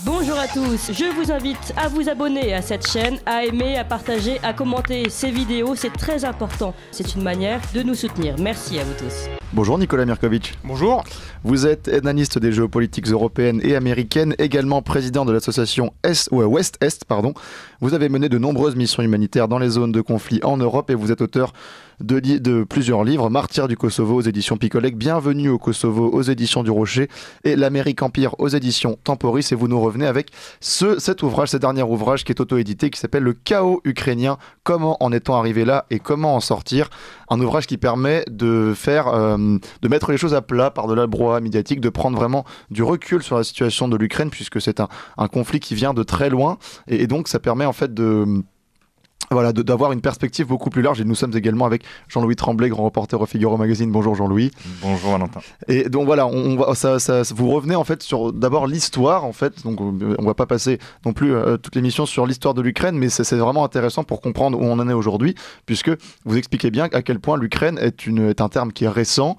Bonjour à tous, je vous invite à vous abonner à cette chaîne, à aimer, à partager, à commenter ces vidéos, c'est très important. C'est une manière de nous soutenir. Merci à vous tous. Bonjour Nicolas Mirkovic. Bonjour. Vous êtes analyste des géopolitiques européennes et américaines, également président de l'association Ouest-Est. Vous avez mené de nombreuses missions humanitaires dans les zones de conflit en Europe et vous êtes auteur de plusieurs livres, Martyrs du Kosovo aux éditions Picolec, Bienvenue au Kosovo aux éditions du Rocher et L'Amérique Empire aux éditions Temporis. Et vous nous revenez avec cet dernier ouvrage qui est auto-édité, qui s'appelle Le chaos ukrainien, comment en est-on arrivé là et comment en sortir. Un ouvrage qui permet de mettre les choses à plat par-delà le brouhaha médiatique, de prendre vraiment du recul sur la situation de l'Ukraine, puisque c'est un conflit qui vient de très loin et donc ça permet en fait d'avoir une perspective beaucoup plus large. Et nous sommes également avec Jean-Louis Tremblay, grand reporter au Figaro Magazine. Bonjour Jean-Louis. Bonjour Valentin. Et donc voilà, vous revenez en fait sur d'abord l'histoire en fait. Donc on va pas passer non plus toute l'émission sur l'histoire de l'Ukraine, mais c'est vraiment intéressant pour comprendre où on en est aujourd'hui, puisque vous expliquez bien à quel point l'Ukraine est un terme qui est récent,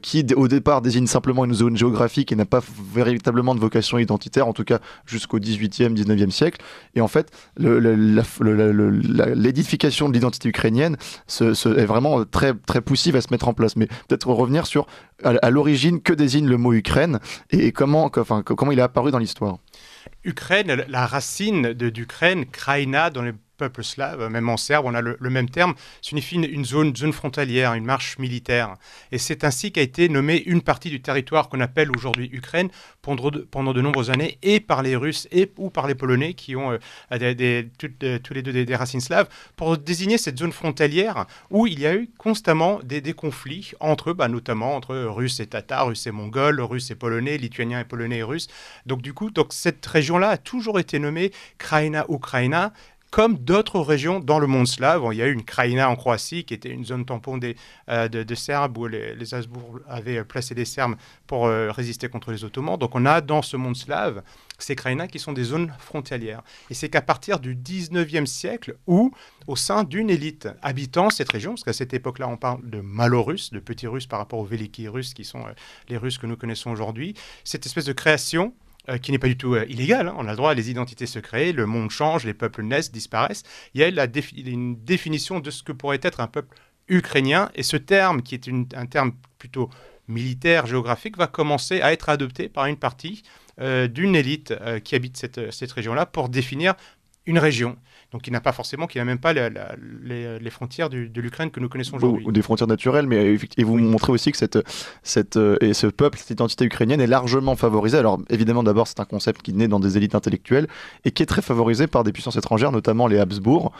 qui au départ désigne simplement une zone géographique et n'a pas véritablement de vocation identitaire, en tout cas jusqu'au 18e, 19e siècle. Et en fait, l'édification de l'identité ukrainienne est vraiment très, très poussive à se mettre en place. Mais peut-être revenir sur à l'origine, que désigne le mot Ukraine et comment il est apparu dans l'histoire. Ukraine, la racine d'Ukraine, Kraïna, dans les peuples slaves, même en serbe, on a le même terme, signifie une zone frontalière, une marche militaire. Et c'est ainsi qu'a été nommée une partie du territoire qu'on appelle aujourd'hui Ukraine pendant de nombreuses années, et par les Russes ou par les Polonais qui ont tous les deux des racines slaves, pour désigner cette zone frontalière où il y a eu constamment des conflits entre eux, notamment entre Russes et Tatars, Russes et Mongols, Russes et Polonais, Lituaniens et Polonais et Russes. Donc cette région-là a toujours été nommée Kraïna ou Kraïna, comme d'autres régions dans le monde slave. Il y a eu une Kraïna en Croatie, qui était une zone tampon de Serbes, où les Habsbourg avaient placé des Serbes pour résister contre les Ottomans. Donc on a dans ce monde slave ces Kraïnas qui sont des zones frontalières. Et c'est qu'à partir du 19e siècle, où, au sein d'une élite habitant cette région, parce qu'à cette époque-là, on parle de Malorusses, de petits Russes par rapport aux Veliki Russes, qui sont les Russes que nous connaissons aujourd'hui, cette espèce de création qui n'est pas du tout illégale, on a le droit, les identités se créent, le monde change, les peuples naissent, disparaissent. Il y a une définition de ce que pourrait être un peuple ukrainien, et ce terme, qui est un terme plutôt militaire, géographique, va commencer à être adopté par une partie d'une élite qui habite cette région-là pour définir une région. Donc qui n'a même pas les frontières de l'Ukraine que nous connaissons aujourd'hui. Ou des frontières naturelles, et vous montrez aussi que ce peuple, cette identité ukrainienne est largement favorisée. Alors évidemment, d'abord, c'est un concept qui naît dans des élites intellectuelles et qui est très favorisé par des puissances étrangères, notamment les Habsbourg,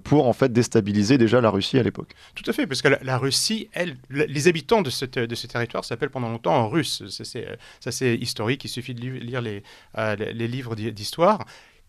pour en fait déstabiliser déjà la Russie à l'époque. Tout à fait, parce que la Russie, les habitants de ce territoire s'appellent pendant longtemps russes. Ça c'est historique, il suffit de lire les livres d'histoire.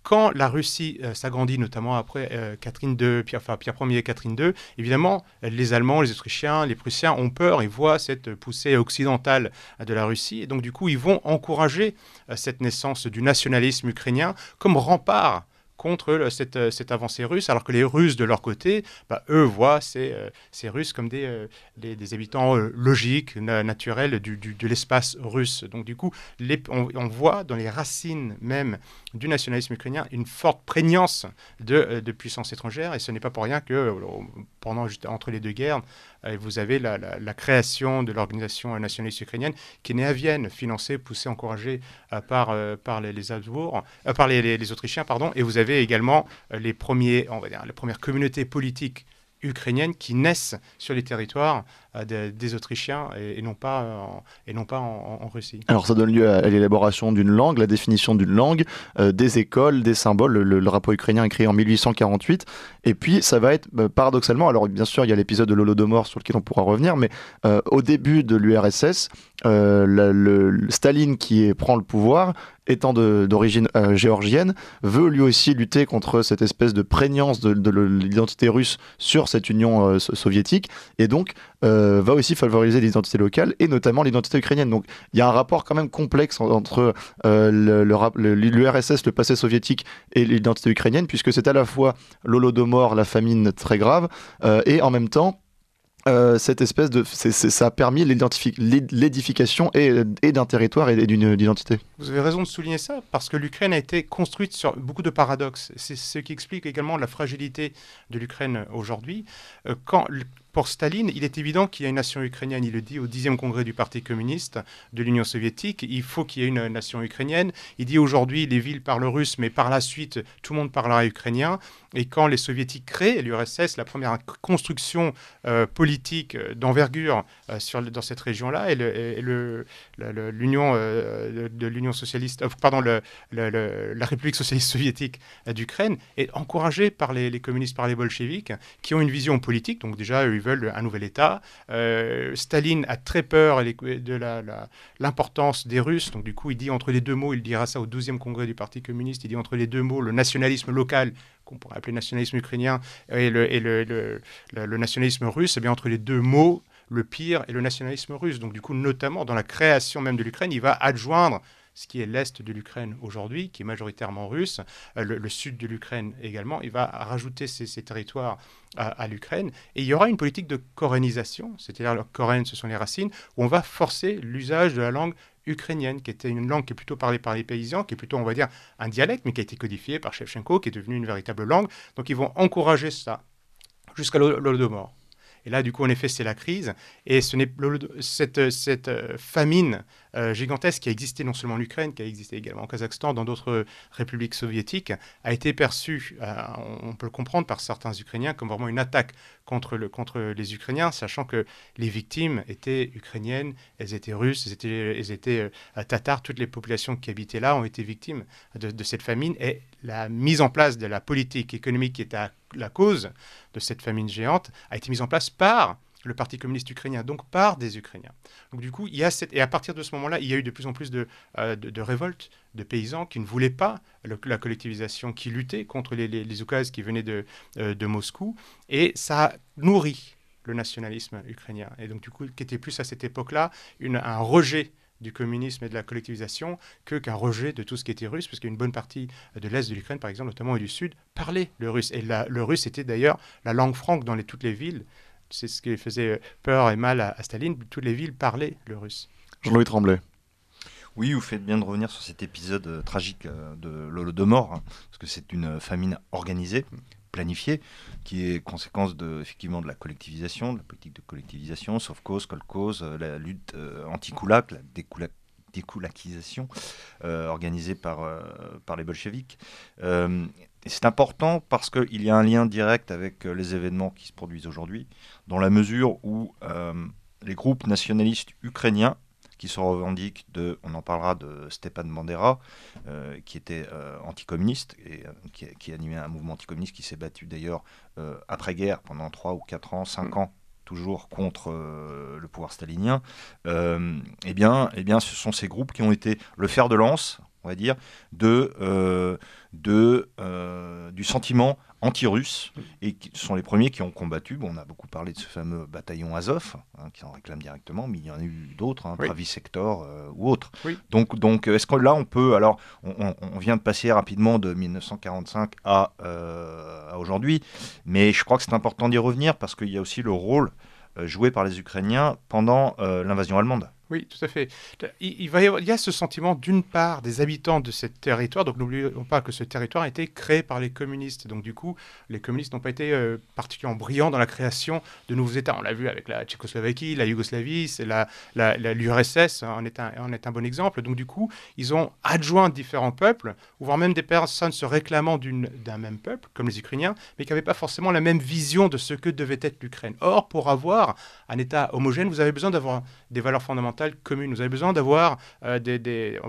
Quand la Russie s'agrandit, notamment après Pierre Ier et Catherine II, évidemment, les Allemands, les Autrichiens, les Prussiens ont peur et voient cette poussée occidentale de la Russie. Et donc, du coup, ils vont encourager cette naissance du nationalisme ukrainien comme rempart contre cette avancée russe, alors que les Russes, de leur côté, eux voient ces Russes comme des habitants logiques, naturels de l'espace russe. Donc du coup, on voit dans les racines même du nationalisme ukrainien une forte prégnance de puissance étrangère, et ce n'est pas pour rien que entre les deux guerres, vous avez la création de l'organisation nationaliste ukrainienne qui est née à Vienne, financée, poussée, encouragée par les Habsbourg, par les Autrichiens, pardon, et vous avez également les premières communautés politiques ukrainiennes qui naissent sur les territoires des Autrichiens et non pas en Russie. Alors ça donne lieu à l'élaboration d'une langue, la définition d'une langue, des écoles, des symboles. Le rapport ukrainien est créé en 1848. Et puis ça va être paradoxalement, alors bien sûr il y a l'épisode de l'Holodomor sur lequel on pourra revenir, mais au début de l'URSS, Staline qui prend le pouvoir, étant d'origine géorgienne, veut lui aussi lutter contre cette espèce de prégnance de l'identité russe sur cette Union soviétique, et donc va aussi favoriser l'identité locale et notamment l'identité ukrainienne. Donc il y a un rapport quand même complexe entre l'URSS, le passé soviétique, et l'identité ukrainienne, puisque c'est à la fois l'Holodomor, la famine très grave, et en même temps cette espèce de... ça a permis l'édification et d'un territoire et d'une identité. Vous avez raison de souligner ça, parce que l'Ukraine a été construite sur beaucoup de paradoxes. C'est ce qui explique également la fragilité de l'Ukraine aujourd'hui. Pour Staline, il est évident qu'il y a une nation ukrainienne, il le dit au 10e congrès du Parti communiste de l'Union soviétique, il faut qu'il y ait une nation ukrainienne. Il dit aujourd'hui les villes parlent russe, mais par la suite tout le monde parlera ukrainien. Et quand les soviétiques créent l'URSS, la première construction politique d'envergure dans cette région-là, et l'Union de l'Union socialiste, la République socialiste soviétique d'Ukraine est encouragée par les communistes, par les bolcheviks, qui ont une vision politique. Donc déjà, ils veulent un nouvel État. Staline a très peur de l'importance des Russes. Donc du coup, il dit entre les deux mots, il dira ça au 12e congrès du Parti communiste, il dit entre les deux mots, le nationalisme local, qu'on pourrait appeler nationalisme ukrainien, et le nationalisme russe, eh bien entre les deux mots, le pire est le nationalisme russe. Donc du coup, notamment dans la création même de l'Ukraine, il va adjoindre ce qui est l'Est de l'Ukraine aujourd'hui, qui est majoritairement russe, le Sud de l'Ukraine également. Il va rajouter ces territoires à l'Ukraine. Et il y aura une politique de corénisation, c'est-à-dire le coréen, ce sont les racines, où on va forcer l'usage de la langue ukrainienne, qui était une langue qui est plutôt parlée par les paysans, qui est plutôt, on va dire, un dialecte, mais qui a été codifié par Shevchenko, qui est devenu une véritable langue. Donc ils vont encourager ça jusqu'à l'Holodomor. Et là, du coup, en effet, c'est la crise. Et cette famine gigantesque qui a existé non seulement en Ukraine, qui a existé également au Kazakhstan, dans d'autres républiques soviétiques, a été perçue, on peut le comprendre, par certains Ukrainiens comme vraiment une attaque contre les Ukrainiens, sachant que les victimes étaient ukrainiennes, elles étaient russes, elles étaient tatares. Toutes les populations qui habitaient là ont été victimes de cette famine. Et la mise en place de la politique économique qui était à la cause de cette famine géante a été mise en place par le Parti communiste ukrainien, donc par des Ukrainiens. Donc du coup, et à partir de ce moment-là, il y a eu de plus en plus de révoltes de paysans qui ne voulaient pas la collectivisation, qui luttaient contre les oukazes qui venaient de Moscou, et ça a nourri le nationalisme ukrainien. Et donc du coup, qui était plus à cette époque-là un rejet du communisme et de la collectivisation qu'un rejet de tout ce qui était russe, parce qu'une bonne partie de l'Est de l'Ukraine, par exemple, notamment et du Sud, parlait le russe. Et le russe était d'ailleurs la langue franque dans toutes les villes. C'est ce qui faisait peur et mal à Staline. Toutes les villes parlaient le russe. Jean-Louis Tremblay. Oui, vous faites bien de revenir sur cet épisode tragique de l'Holodomor, parce que c'est une famine organisée, planifiée, qui est conséquence effectivement de la collectivisation, de la politique de collectivisation, Sovkhoz, Kolkhoz, la lutte anti-Koulak, la dékoulakisation organisée par les bolcheviks. Et c'est important parce qu'il y a un lien direct avec les événements qui se produisent aujourd'hui, dans la mesure où les groupes nationalistes ukrainiens qui se revendiquent on en parlera de Stepan Bandera, qui était anticommuniste et qui animait un mouvement anticommuniste qui s'est battu d'ailleurs après-guerre pendant 3 ou 4 ans, 5 ans, toujours contre le pouvoir stalinien. Eh bien, ce sont ces groupes qui ont été le fer de lance, on va dire, du sentiment anti-russe, et qui sont les premiers qui ont combattu. Bon, on a beaucoup parlé de ce fameux bataillon Azov, qui en réclame directement, mais il y en a eu d'autres, Oui. Pravi Sector ou autres. Oui. Donc, est-ce que là, on peut... Alors, on vient de passer rapidement de 1945 à aujourd'hui, mais je crois que c'est important d'y revenir, parce qu'il y a aussi le rôle joué par les Ukrainiens pendant l'invasion allemande. Oui, tout à fait. Il y a ce sentiment, d'une part, des habitants de ce territoire. Donc, n'oublions pas que ce territoire a été créé par les communistes. Donc, du coup, les communistes n'ont pas été particulièrement brillants dans la création de nouveaux États. On l'a vu avec la Tchécoslovaquie, la Yougoslavie, l'URSS en est un bon exemple. Donc, du coup, ils ont adjoint différents peuples, voire même des personnes se réclamant d'un même peuple, comme les Ukrainiens, mais qui n'avaient pas forcément la même vision de ce que devait être l'Ukraine. Or, pour avoir un État homogène, vous avez besoin d'avoir des valeurs fondamentales communes. Vous avez besoin d'avoir des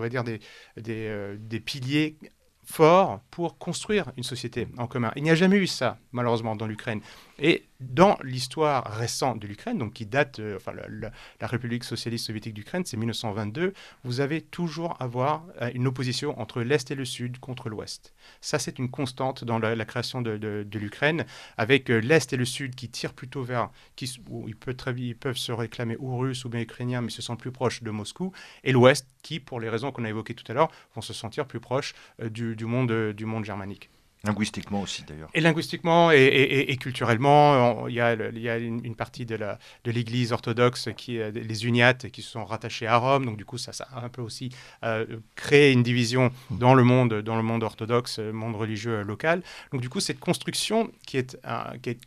piliers forts pour construire une société en commun. Il n'y a jamais eu ça, malheureusement, dans l'Ukraine. Et dans l'histoire récente de l'Ukraine, donc qui date, la République socialiste soviétique d'Ukraine, c'est 1922, vous avez toujours avoir une opposition entre l'Est et le Sud contre l'Ouest. Ça, c'est une constante dans la création de l'Ukraine, avec l'Est et le Sud qui tirent plutôt vers... ils peuvent se réclamer ou russes ou bien ukrainiens, mais se sentent plus proches de Moscou, et l'Ouest qui, pour les raisons qu'on a évoquées tout à l'heure, vont se sentir plus proches du monde germanique. Linguistiquement aussi, d'ailleurs. Et linguistiquement et culturellement, il y a une partie de l'Église orthodoxe, les uniates, qui se sont rattachés à Rome. Donc, du coup, ça a un peu aussi créé une division dans le monde orthodoxe, monde religieux local. Donc, du coup, cette construction, qui est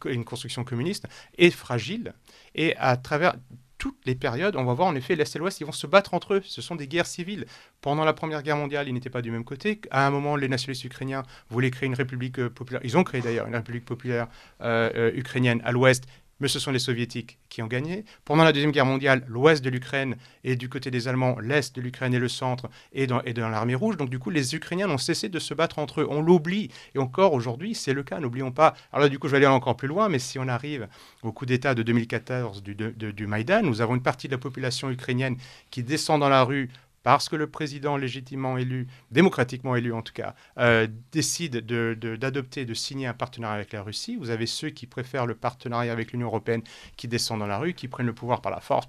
une construction communiste, est fragile. Et à travers toutes les périodes, on va voir en effet l'Est et l'Ouest, ils vont se battre entre eux. Ce sont des guerres civiles. Pendant la Première Guerre mondiale, ils n'étaient pas du même côté. À un moment, les nationalistes ukrainiens voulaient créer une république populaire. Ils ont créé d'ailleurs une république populaire ukrainienne à l'Ouest, mais ce sont les Soviétiques qui ont gagné. Pendant la Deuxième Guerre mondiale, l'Ouest de l'Ukraine est du côté des Allemands, l'Est de l'Ukraine et le centre est dans l'armée rouge. Donc du coup, les Ukrainiens n'ont cessé de se battre entre eux. On l'oublie. Et encore aujourd'hui, c'est le cas. N'oublions pas. Alors là, du coup, je vais aller encore plus loin, mais si on arrive au coup d'État de 2014 du Maïdan, nous avons une partie de la population ukrainienne qui descend dans la rue parce que le président légitimement élu, démocratiquement élu en tout cas, décide d'adopter, de signer un partenariat avec la Russie. Vous avez ceux qui préfèrent le partenariat avec l'Union européenne, qui descendent dans la rue, qui prennent le pouvoir par la force.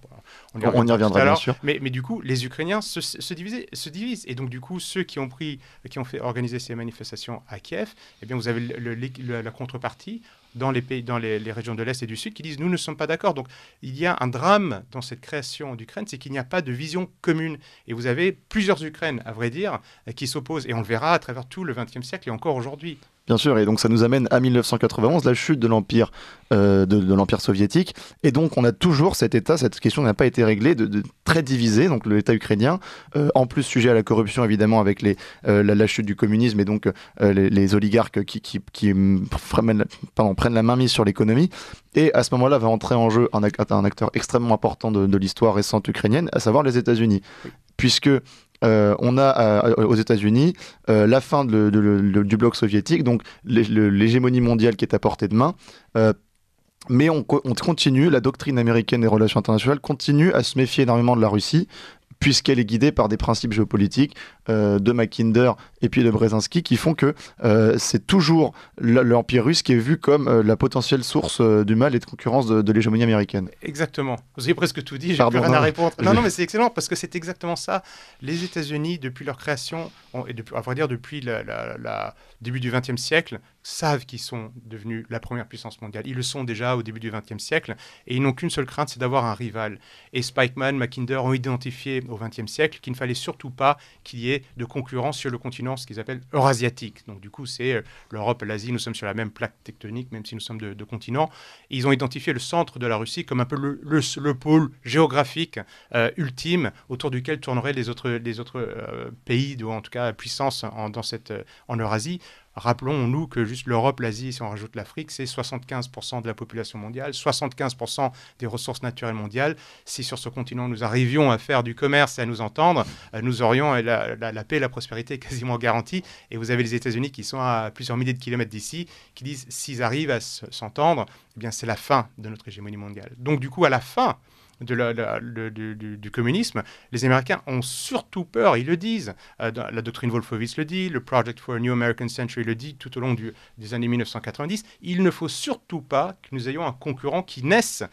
On y reviendra bien sûr. Mais du coup, les Ukrainiens se divisent. Et donc du coup, ceux qui ont fait organiser ces manifestations à Kiev, eh bien, vous avez la contrepartie dans les régions de l'Est et du Sud qui disent « nous ne sommes pas d'accord ». Donc il y a un drame dans cette création d'Ukraine, c'est qu'il n'y a pas de vision commune. Et vous avez plusieurs Ukraines, à vrai dire, qui s'opposent. Et on le verra à travers tout le XXe siècle et encore aujourd'hui. Bien sûr, et donc ça nous amène à 1991, la chute de l'Empire de l'Empire soviétique. Et donc on a toujours cet État, cette question n'a pas été réglée, de très divisé, donc l'État ukrainien, en plus sujet à la corruption évidemment avec la chute du communisme et donc les oligarques qui prennent la main mise sur l'économie. Et à ce moment-là va entrer en jeu un acteur extrêmement important de l'histoire récente ukrainienne, à savoir les États-Unis. Puisque on a aux États-Unis la fin du bloc soviétique, donc l'hégémonie mondiale qui est à portée de main. Mais on continue, la doctrine américaine des relations internationales continue à se méfier énormément de la Russie, puisqu'elle est guidée par des principes géopolitiques de Mackinder et puis de Brzezinski qui font que c'est toujours l'Empire russe qui est vu comme la potentielle source du mal et de concurrence de l'hégémonie américaine. Exactement. Vous avez presque tout dit, j'ai plus rien à répondre. Non, mais c'est excellent parce que c'est exactement ça. Les États-Unis, depuis leur création, à vrai dire depuis le début du XXe siècle, savent qu'ils sont devenus la première puissance mondiale. Ils le sont déjà au début du XXe siècle et ils n'ont qu'une seule crainte, c'est d'avoir un rival. Et Spikeman, Mackinder ont identifié au XXe siècle qu'il ne fallait surtout pas qu'il y ait de concurrence sur le continent, ce qu'ils appellent eurasiatique. Donc du coup, c'est l'Europe, l'Asie, nous sommes sur la même plaque tectonique, même si nous sommes de continents. Et ils ont identifié le centre de la Russie comme un peu le pôle géographique ultime autour duquel tourneraient les autres pays, ou en tout cas puissances en Eurasie. Rappelons-nous que juste l'Europe, l'Asie, si on rajoute l'Afrique, c'est 75% de la population mondiale, 75% des ressources naturelles mondiales. Si sur ce continent nous arrivions à faire du commerce et à nous entendre, nous aurions la paix et la prospérité quasiment garantie. Et vous avez les États-Unis qui sont à plusieurs milliers de kilomètres d'ici, qui disent s'ils arrivent à s'entendre, eh bien c'est la fin de notre hégémonie mondiale. Donc du coup, à la fin du communisme, les Américains ont surtout peur, ils le disent, la doctrine Wolfowitz le dit, le Project for a New American Century le dit tout au long des années 1990, il ne faut surtout pas que nous ayons un concurrent qui naisse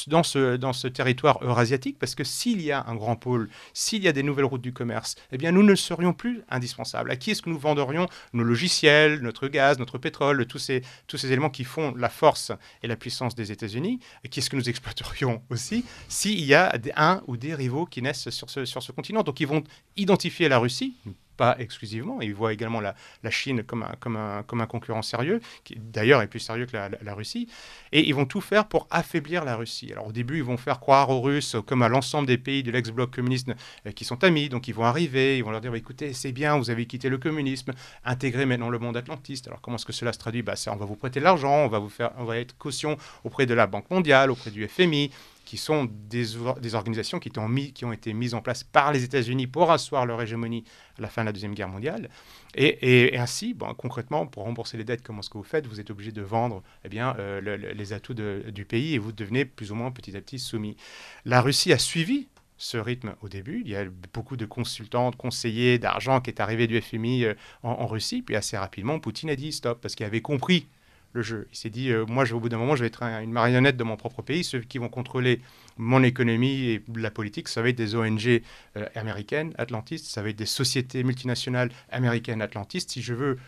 dans ce territoire eurasiatique, parce que s'il y a un grand pôle, s'il y a des nouvelles routes du commerce, eh bien nous ne serions plus indispensables. À qui est-ce que nous venderions nos logiciels, notre gaz, notre pétrole, tous ces éléments qui font la force et la puissance des États-Unis, et qui est-ce que nous exploiterions aussi s'il y a un ou des rivaux qui naissent sur ce continent. Donc ils vont identifier la Russie, pas exclusivement, ils voient également la Chine comme un concurrent sérieux, qui d'ailleurs est plus sérieux que la Russie, et ils vont tout faire pour affaiblir la Russie. Alors au début, ils vont faire croire aux Russes, comme à l'ensemble des pays de l'ex-bloc communiste qui sont amis, donc ils vont arriver, ils vont leur dire écoutez, c'est bien, vous avez quitté le communisme, intégrez maintenant le monde atlantiste. Alors comment est-ce que cela se traduit? On va vous prêter de l'argent, on va être caution auprès de la Banque mondiale, auprès du FMI, qui sont des organisations qui ont été mises en place par les États-Unis pour asseoir leur hégémonie à la fin de la Deuxième Guerre mondiale. Et ainsi, concrètement, pour rembourser les dettes, comment est-ce que vous faites? Vous êtes obligé de vendre les atouts du pays et vous devenez plus ou moins petit à petit soumis. La Russie a suivi ce rythme au début. Il y a beaucoup de consultants, de conseillers, d'argent qui est arrivé du FMI en Russie. Puis assez rapidement, Poutine a dit stop, parce qu'il avait compris le jeu. Il s'est dit, moi, au bout d'un moment, je vais être une marionnette de mon propre pays. Ceux qui vont contrôler mon économie et la politique, ça va être des ONG américaines, atlantistes, ça va être des sociétés multinationales américaines, atlantistes. Si je veux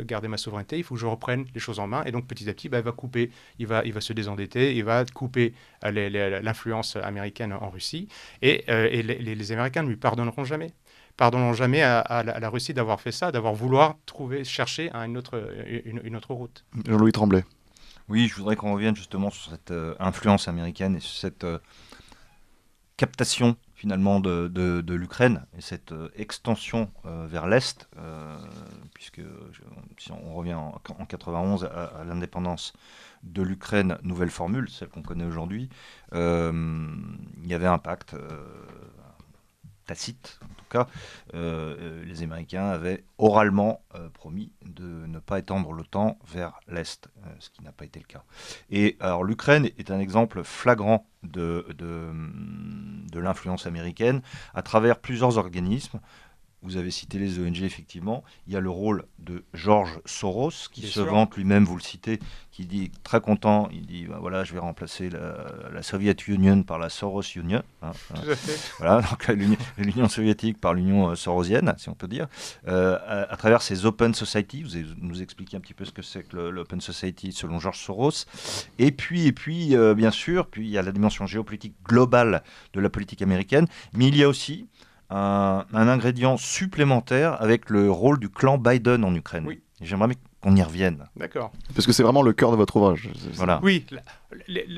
garder ma souveraineté, il faut que je reprenne les choses en main. Et donc, petit à petit, il va couper, il va se désendetter, il va couper l'influence américaine en Russie. Et les Américains ne lui pardonneront jamais à la Russie d'avoir fait ça, d'avoir chercher une autre route. Jean-Louis Tremblay. Oui, je voudrais qu'on revienne justement sur cette influence américaine et sur cette captation finalement de l'Ukraine et cette extension vers l'Est, puisque si on revient en 91 à l'indépendance de l'Ukraine, nouvelle formule, celle qu'on connaît aujourd'hui, il y avait un pacte tacite, en tout cas, les Américains avaient oralement promis de ne pas étendre l'OTAN vers l'Est, ce qui n'a pas été le cas. Et alors l'Ukraine est un exemple flagrant de l'influence américaine à travers plusieurs organismes. Vous avez cité les ONG, effectivement. Il y a le rôle de George Soros, qui se vante lui-même, vous le citez, qui dit très content, il dit voilà, je vais remplacer la Soviet Union par la Soros Union. Tout à fait. Voilà, donc l'Union soviétique par l'Union sorosienne, si on peut dire, à travers ces Open Society. Vous nous expliquez un petit peu ce que c'est que l'Open Society selon George Soros. Et puis bien sûr, puis il y a la dimension géopolitique globale de la politique américaine, mais il y a aussi un ingrédient supplémentaire avec le rôle du clan Biden en Ukraine. Oui. J'aimerais qu'on y revienne. D'accord. Parce que c'est vraiment le cœur de votre ouvrage. Voilà. Oui,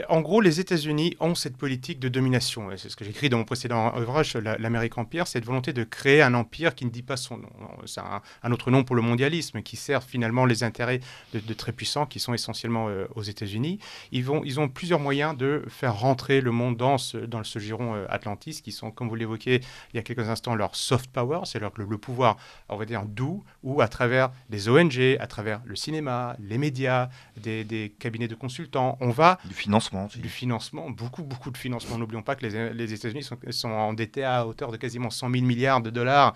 en gros, les États-Unis ont cette politique de domination. C'est ce que j'écris dans mon précédent ouvrage, l'Amérique Empire, cette volonté de créer un empire qui ne dit pas son nom. C'est un autre nom pour le mondialisme, qui sert finalement les intérêts de très puissants, qui sont essentiellement aux États-Unis. Ils ont plusieurs moyens de faire rentrer le monde dans ce giron Atlantis, qui sont, comme vous l'évoquiez il y a quelques instants, leur soft power, c'est le pouvoir, on va dire, doux, ou à travers des ONG, à travers le cinéma, les médias, des cabinets de consultants. On va du financement aussi. Du financement, beaucoup de financement. N'oublions pas que les États-Unis sont endettés à hauteur de quasiment 100 000 milliards de dollars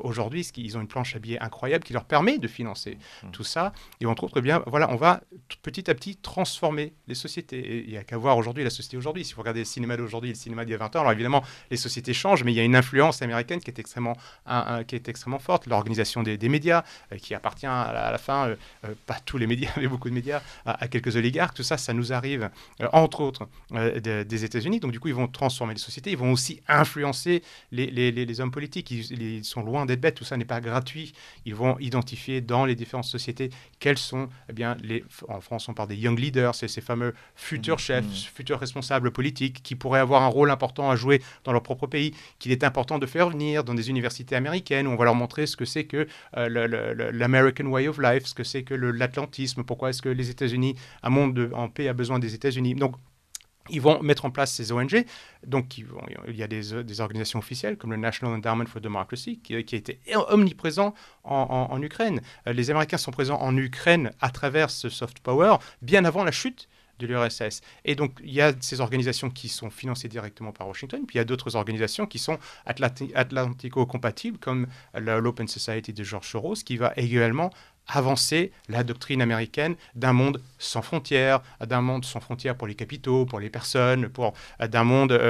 aujourd'hui. Ils ont une planche à billets incroyable qui leur permet de financer tout ça. Et entre autres, on va petit à petit transformer les sociétés. Et il n'y a qu'à voir aujourd'hui la société aujourd'hui. Si vous regardez le cinéma d'aujourd'hui et le cinéma d'il y a 20 ans, alors évidemment, les sociétés changent, mais il y a une influence américaine qui est extrêmement forte. L'organisation des médias, qui appartient à la fin, pas tous les médias, mais beaucoup de médias, à quelques oligarques. Tout ça, ça nous arrive, entre autres, des États-Unis. Donc, du coup, ils vont transformer les sociétés. Ils vont aussi influencer les hommes politiques. Ils sont loin d'être bêtes. Tout ça n'est pas gratuit. Ils vont identifier dans les différentes sociétés quels sont, en France, on parle des young leaders, c'est ces fameux futurs chefs, futurs responsables politiques qui pourraient avoir un rôle important à jouer dans leur propre pays, qu'il est important de faire venir dans des universités américaines où on va leur montrer ce que c'est que l'American way of life, ce que c'est que l'atlantisme, pourquoi est-ce que les États-Unis, un monde en paix a besoin des États-Unis. Donc, ils vont mettre en place ces ONG. Donc, il y a des organisations officielles comme le National Endowment for Democracy qui a été omniprésent en Ukraine. Les Américains sont présents en Ukraine à travers ce soft power bien avant la chute de l'URSS. Et donc, il y a ces organisations qui sont financées directement par Washington, puis il y a d'autres organisations qui sont atlantico-compatibles, comme l'Open Society de George Soros, qui va également avancer la doctrine américaine d'un monde sans frontières pour les capitaux, pour les personnes, d'un monde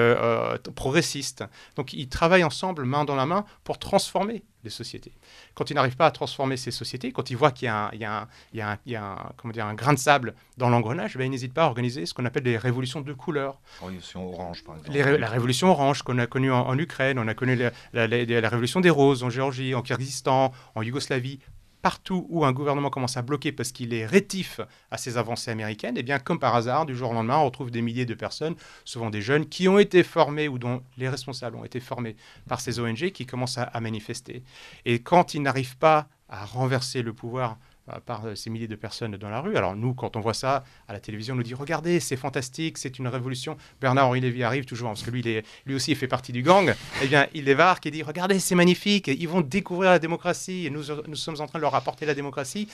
progressiste. Donc, ils travaillent ensemble, main dans la main, pour transformer les sociétés. Quand ils n'arrivent pas à transformer ces sociétés, quand ils voient qu'il y a un grain de sable dans l'engrenage, ils n'hésitent pas à organiser ce qu'on appelle des révolutions de couleur. La révolution orange, par exemple. La révolution orange qu'on a connue en Ukraine, on a connu la révolution des roses en Géorgie, en Kyrgyzstan, en Yougoslavie. Partout où un gouvernement commence à bloquer parce qu'il est rétif à ces avancées américaines, et bien comme par hasard, du jour au lendemain, on retrouve des milliers de personnes, souvent des jeunes, qui ont été formés ou dont les responsables ont été formés par ces ONG qui commencent à manifester. Et quand ils n'arrivent pas à renverser le pouvoir par ces milliers de personnes dans la rue. Alors nous, quand on voit ça à la télévision, on nous dit « Regardez, c'est fantastique, c'est une révolution ». Bernard-Henri Lévy arrive toujours, parce que lui aussi, il fait partie du gang. Eh bien, il débarque et dit « Regardez, c'est magnifique, ils vont découvrir la démocratie et nous sommes en train de leur apporter la démocratie ».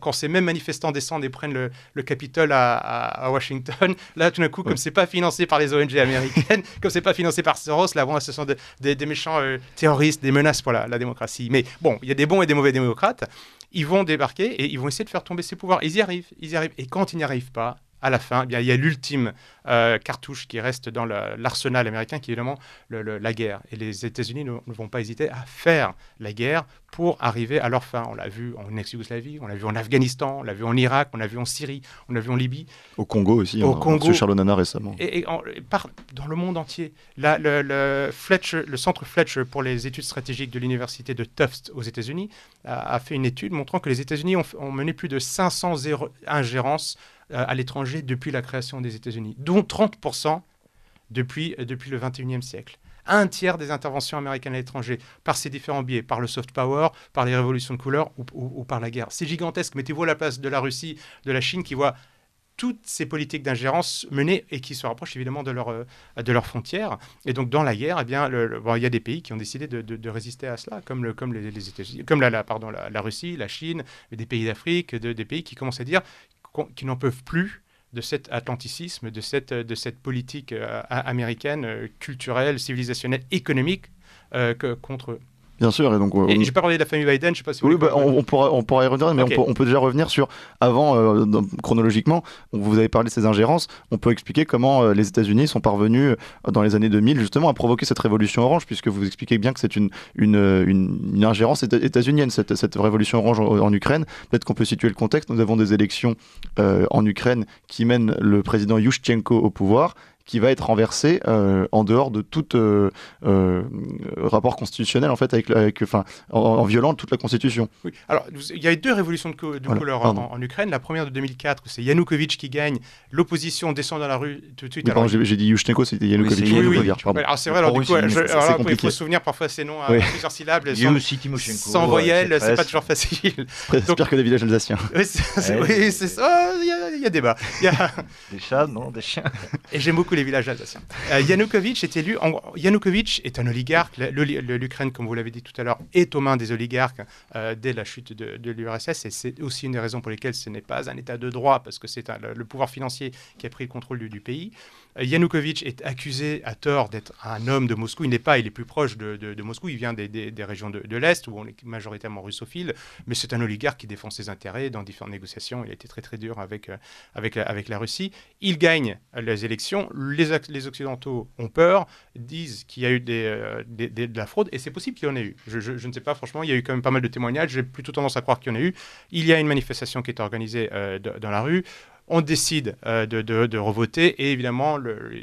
Quand ces mêmes manifestants descendent et prennent le Capitole à Washington, là, tout d'un coup, comme c'est pas financé par les ONG américaines, comme c'est pas financé par Soros, là, ce sont des méchants terroristes, des menaces pour la démocratie. Mais bon, il y a des bons et des mauvais démocrates. Ils vont débarquer et ils vont essayer de faire tomber ses pouvoirs. Ils y arrivent. Et quand ils n'y arrivent pas, à la fin, eh bien, il y a l'ultime cartouche qui reste dans l'arsenal américain, qui est évidemment la guerre. Et les États-Unis ne vont pas hésiter à faire la guerre pour arriver à leur fin. On l'a vu en ex-Yougoslavie, on l'a vu en Afghanistan, on l'a vu en Irak, on l'a vu en Syrie, on l'a vu en Libye. Au Congo aussi, Congo. M. Charlonana récemment. Et dans le monde entier. Le centre Fletcher pour les études stratégiques de l'université de Tufts aux États-Unis a fait une étude montrant que les États-Unis ont mené plus de 500 ingérences à l'étranger depuis la création des États-Unis, dont 30% depuis le 21e siècle. Un tiers des interventions américaines à l'étranger, par ces différents biais, par le soft power, par les révolutions de couleur ou par la guerre. C'est gigantesque. Mettez-vous à la place de la Russie, de la Chine, qui voit toutes ces politiques d'ingérence menées et qui se rapprochent évidemment de leurs frontières. Et donc, dans la guerre, eh bien, il y a des pays qui ont décidé de résister à cela, comme les États-Unis, comme la Russie, la Chine, des pays d'Afrique, des pays qui commencent à dire qui n'en peuvent plus de cet atlanticisme, de cette politique américaine, culturelle, civilisationnelle, économique contre eux. Bien sûr, et donc... je n'ai pas parlé de la famille Biden, je ne sais pas si vous voulez... on pourra y revenir, mais okay. on peut déjà revenir sur, avant, chronologiquement, vous avez parlé de ces ingérences, on peut expliquer comment les États-Unis sont parvenus, dans les années 2000, justement, à provoquer cette révolution orange, puisque vous expliquez bien que c'est une ingérence états-unienne, cette révolution orange en Ukraine. Peut-être qu'on peut situer le contexte. Nous avons des élections en Ukraine qui mènent le président Yushchenko au pouvoir, qui va être renversé en dehors de tout rapport constitutionnel, en fait, en violant toute la Constitution. Oui. Alors, il y a eu deux révolutions de couleur en Ukraine. La première de 2004, c'est Yanukovych qui gagne. L'opposition descend dans la rue tout de suite. Pardon, j'ai dit Yushchenko, c'était Yanukovych. Oui. Alors, c'est vrai, alors, du coup, il faut se souvenir parfois ces noms à plusieurs syllabes. Il y a aussi Timoshenko. Sans voyelles, c'est pas toujours facile. C'est pire que des villages alsaciens. Oui, c'est ça. Il y a débat. Des chats, non, des chiens. Et j'aime beaucoup les villages alsaciens. Yanukovych est élu. Yanukovych est un oligarque. L'Ukraine, comme vous l'avez dit tout à l'heure, est aux mains des oligarques dès la chute de l'URSS. Et c'est aussi une des raisons pour lesquelles ce n'est pas un état de droit, parce que c'est le pouvoir financier qui a pris le contrôle du pays. Yanukovych est accusé à tort d'être un homme de Moscou. Il est plus proche de Moscou. Il vient des régions de l'Est, où on est majoritairement russophile. Mais c'est un oligarque qui défend ses intérêts dans différentes négociations. Il a été très, très dur avec la Russie. Il gagne les élections. Les Occidentaux ont peur, disent qu'il y a eu de la fraude, et c'est possible qu'il y en ait eu. Je ne sais pas, franchement, il y a eu quand même pas mal de témoignages. J'ai plutôt tendance à croire qu'il y en a eu. Il y a une manifestation qui est organisée dans la rue. On décide de revoter, et évidemment,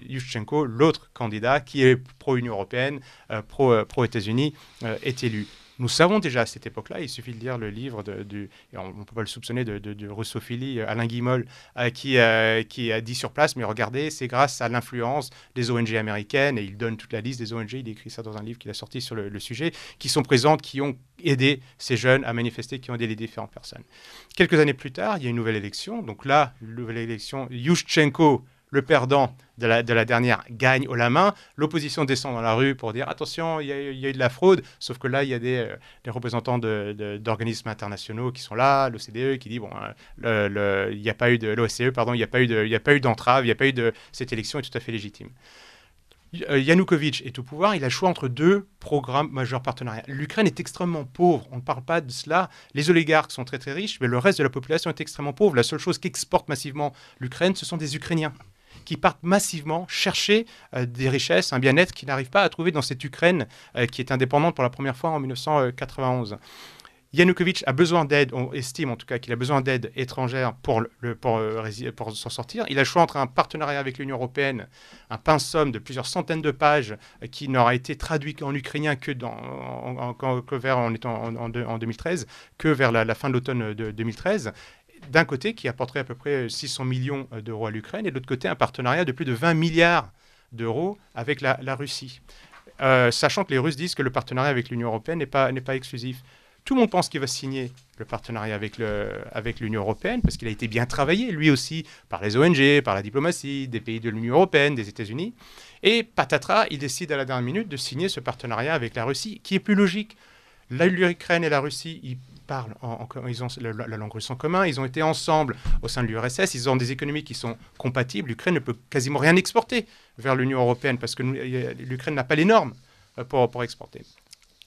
Yushchenko, l'autre candidat, qui est pro-Union européenne, pro-États-Unis, est élu. Nous savons déjà à cette époque-là, il suffit de lire le livre et on ne peut pas le soupçonner de russophilie, Alain Guimol, qui a dit sur place, mais regardez, c'est grâce à l'influence des ONG américaines, et il donne toute la liste des ONG, il écrit ça dans un livre qu'il a sorti sur le sujet, qui sont présentes, qui ont aidé ces jeunes à manifester, qui ont aidé les différentes personnes. Quelques années plus tard, il y a une nouvelle élection, donc là, une nouvelle élection, Yushchenko, le perdant de la dernière, gagne haut la main. L'opposition descend dans la rue pour dire attention, il y a eu de la fraude. Sauf que là, il y a des représentants d'organismes internationaux qui sont là, l'OCDE qui dit bon, il n'y a pas eu de l'OSCE, pardon, il n'y a pas eu d'entrave, il n'y a pas eu cette élection est tout à fait légitime. Yanukovych est au pouvoir, il a le choix entre deux programmes majeurs partenariats. L'Ukraine est extrêmement pauvre, on ne parle pas de cela. Les oligarques sont très très riches, mais le reste de la population est extrêmement pauvre. La seule chose qu'exporte massivement l'Ukraine, ce sont des Ukrainiens qui partent massivement chercher des richesses, un bien-être qu'ils n'arrivent pas à trouver dans cette Ukraine qui est indépendante pour la première fois en 1991. Yanukovych a besoin d'aide, on estime en tout cas qu'il a besoin d'aide étrangère pour s'en sortir. Il a le choix entre un partenariat avec l'Union européenne, un pince-somme de plusieurs centaines de pages qui n'aura été traduit en ukrainien que en 2013, que vers la fin de l'automne de 2013. D'un côté, qui apporterait à peu près 600 millions d'euros à l'Ukraine, et de l'autre côté, un partenariat de plus de 20 milliards d'euros avec la Russie. Sachant que les Russes disent que le partenariat avec l'Union européenne n'est pas exclusif. Tout le monde pense qu'il va signer le partenariat avec l'Union européenne, parce qu'il a été bien travaillé, lui aussi, par les ONG, par la diplomatie, des pays de l'Union européenne, des États-Unis. Et patatras, il décide à la dernière minute de signer ce partenariat avec la Russie, qui est plus logique. L'Ukraine et la Russie, ils parlent, ils ont la langue russe en commun, ils ont été ensemble au sein de l'URSS, ils ont des économies qui sont compatibles. L'Ukraine ne peut quasiment rien exporter vers l'Union européenne, parce que l'Ukraine n'a pas les normes pour exporter.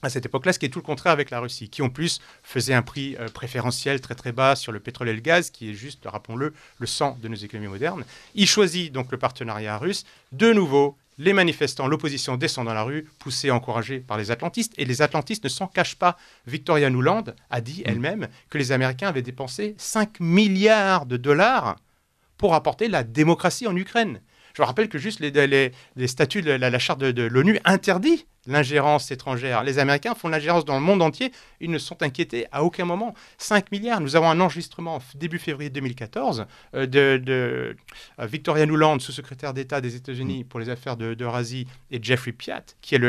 à cette époque-là, ce qui est tout le contraire avec la Russie, qui en plus faisait un prix préférentiel très très bas sur le pétrole et le gaz, qui est juste, rappelons-le, le sang de nos économies modernes. Il choisit donc le partenariat russe. De nouveau, les manifestants, l'opposition descend dans la rue, poussés et encouragés par les atlantistes. Et les atlantistes ne s'en cachent pas. Victoria Nuland a dit elle-même que les Américains avaient dépensé 5 milliards de dollars pour apporter la démocratie en Ukraine. Je me rappelle que juste les statuts de la charte de l'ONU interdit l'ingérence étrangère. Les Américains font l'ingérence dans le monde entier. Ils ne sont inquiétés à aucun moment. 5 milliards. Nous avons un enregistrement début février 2014 de Victoria Nuland, sous-secrétaire d'État des États-Unis pour les affaires d'Eurasie, et Jeffrey Piat, qui est